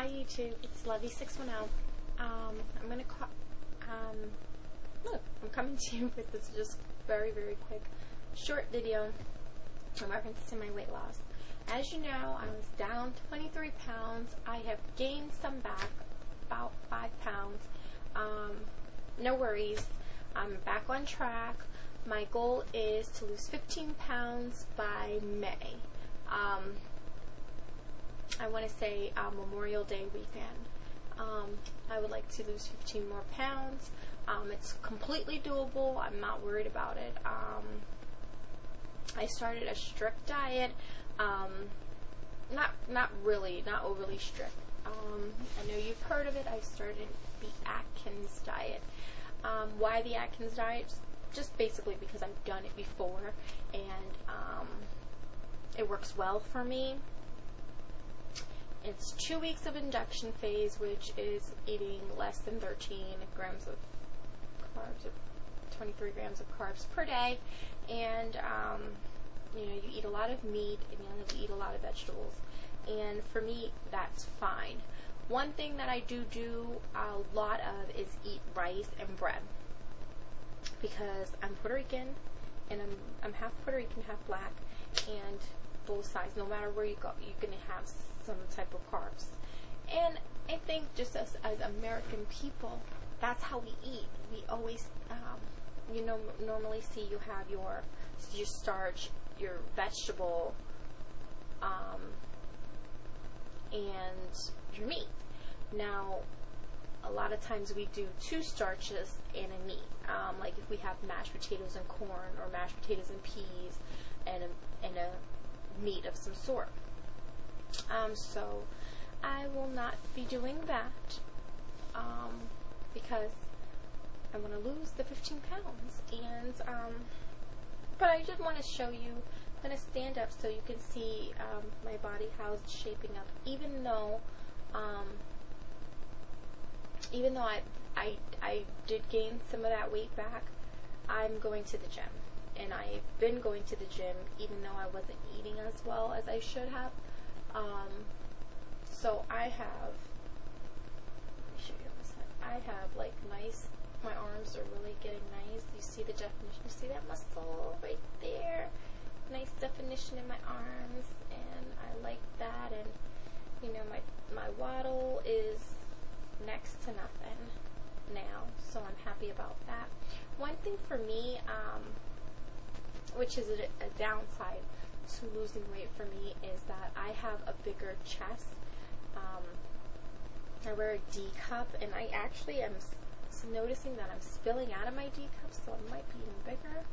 Hi YouTube, it's Lovey610. I'm coming to you with this just very quick short video in reference to my weight loss. As you know, I was down 23 pounds. I have gained some back, about 5 pounds. No worries, I'm back on track. My goal is to lose 15 pounds by May. I want to say Memorial Day weekend. I would like to lose 15 more pounds. It's completely doable. I'm not worried about it. I started a strict diet. Not overly strict. I know you've heard of it. I started the Atkins diet. Why the Atkins diet? Just basically because I've done it before, and it works well for me. It's 2 weeks of induction phase, which is eating less than 13 grams of carbs, or 23 grams of carbs per day, and you eat a lot of meat and you eat a lot of vegetables, and for me that's fine. One thing that I do a lot of is eat rice and bread, because I'm Puerto Rican, and I'm half Puerto Rican, half black, and both sides, no matter where you go, you're going to have some type of carbs. And I think just as American people, that's how we eat. We always, normally see you have your starch, your vegetable, and your meat. Now, a lot of times we do 2 starches and a meat. Like if we have mashed potatoes and corn, or mashed potatoes and peas, and a meat of some sort. So I will not be doing that because I want to lose the 15 pounds. And but I just want to show you. I'm going to stand up so you can see my body, how it's shaping up. Even though I did gain some of that weight back, I'm going to the gym. And I've been going to the gym even though I wasn't eating as well as I should have. So I have, let me show you on this side. I have like nice, my arms are really getting nice. You see the definition, you see that muscle right there? Nice definition in my arms, and I like that. And my waddle is next to nothing now, so I'm happy about that. One thing for me, which is a downside to losing weight for me, is that I have a bigger chest. I wear a D cup, and I actually am noticing that I'm spilling out of my D cup, so it might be even bigger.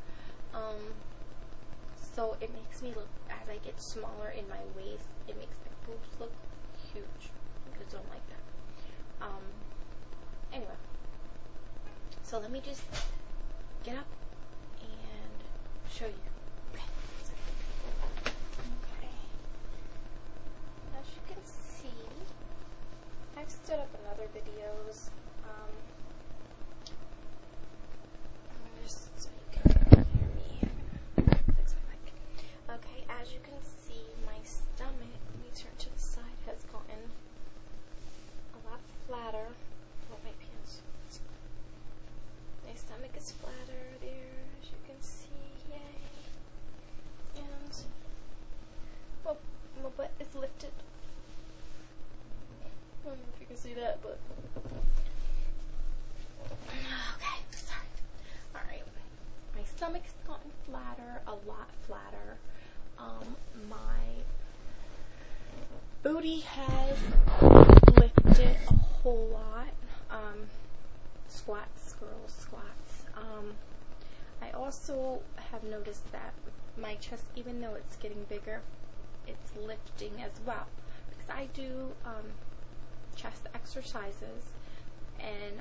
So it makes me look, as I get smaller in my waist, it makes my boobs look huge. I just don't like that. Anyway, so let me just get up and show you. Okay. As you can see, I've stood up in other videos. Just so you can hear me. Fix my mic. Okay, as you can see, my stomach, let me turn to the side, has gotten a lot flatter. Well, my pants. My stomach is flatter there, as you can see. Yay. And well, my butt is lifted. I don't know if you can see that, but okay, sorry. Alright. My stomach's gotten flatter, a lot flatter. My booty has lifted a whole lot. Squats, girls, squats. I also have noticed that my chest, even though it's getting bigger, it's lifting as well, because I do chest exercises, and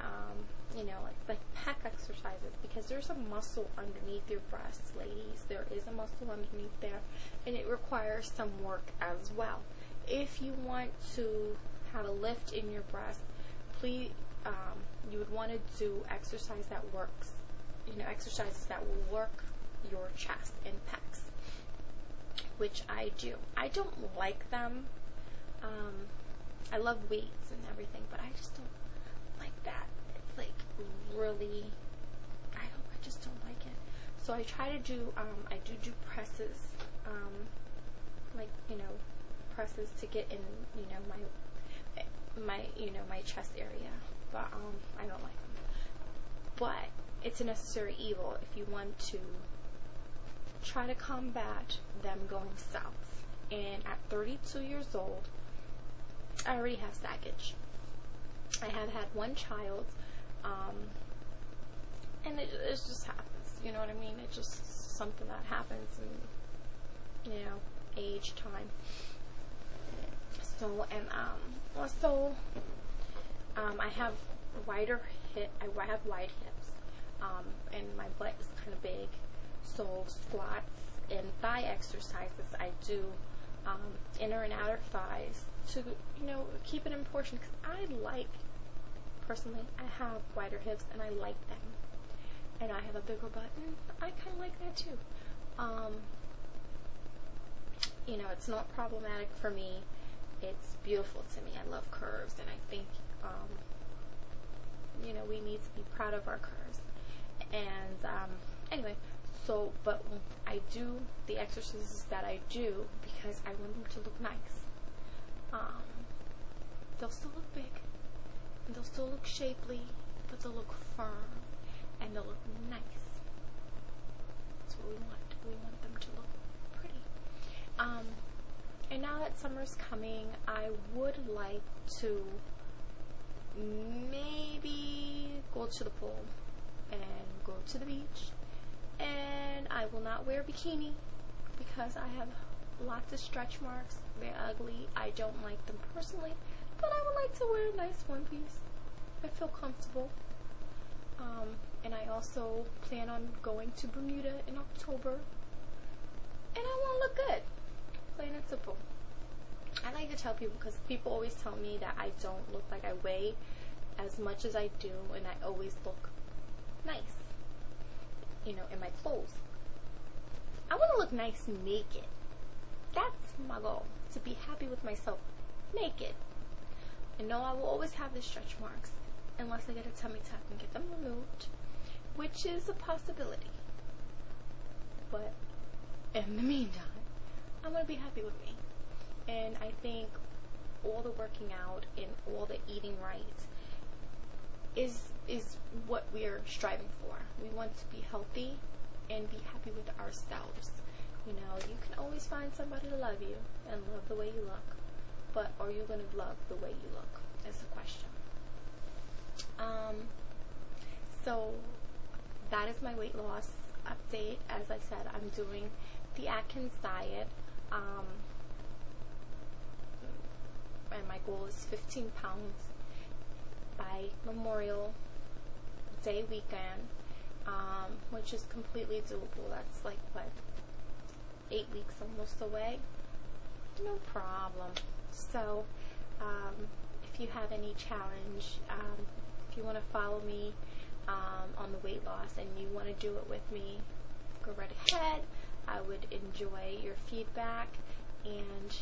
like pec exercises, because there's a muscle underneath your breasts, ladies. There is a muscle underneath there, and it requires some work as well. If you want to have a lift in your breast, please, you would want to do exercise that works, exercises that will work your chest and pecs, which I do. I don't like them. I love weights and everything, but I just don't like that. It's like really, I just don't like it. So I try to do, I do presses, like, presses to get in, my chest area, but I don't like them. But it's a necessary evil if you want to try to combat them going south. And at 32 years old, I already have saggage. I have had one child, and it just happens. You know what I mean? It's just something that happens in, age, time. So, and also, I have wider I have wide hips, and my butt is kind of big. So squats and thigh exercises I do, inner and outer thighs to, keep it in proportion. Because personally, I have wider hips and I like them. And I have a bigger butt, and I kind of like that too. It's not problematic for me. It's beautiful to me. I love curves, and I think, we need to be proud of our curves. And, anyway, but I do the exercises that I do because I want them to look nice. They'll still look big, and they'll still look shapely, but they'll look firm, and they'll look nice. That's what we want. We want them to look pretty. And now that summer's coming, I would like to maybe go to the pool and go to the beach. And I will not wear a bikini because I have lots of stretch marks. They're ugly. I don't like them personally, but I would like to wear a nice one piece. I feel comfortable. And I also plan on going to Bermuda in October. And I want to look good. Plain and simple. I like to tell people, because people always tell me that I don't look like I weigh as much as I do, and I always look nice, in my clothes. I want to look nice naked. That's my goal, to be happy with myself naked. And no, I will always have the stretch marks unless I get a tummy tuck and get them removed, which is a possibility. But in the meantime, I'm going to be happy with me. And I think all the working out and all the eating right is what we are striving for. We want to be healthy and be happy with ourselves. You can always find somebody to love you and love the way you look. But are you going to love the way you look? Is the question. So that is my weight loss update. As I said, I'm doing the Atkins diet. And my goal is 15 pounds by Memorial Day weekend, which is completely doable. That's like, 8 weeks almost away? No problem. So, if you have any challenge, if you want to follow me on the weight loss and you want to do it with me, go right ahead. I would enjoy your feedback, and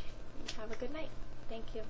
have a good night. Thank you.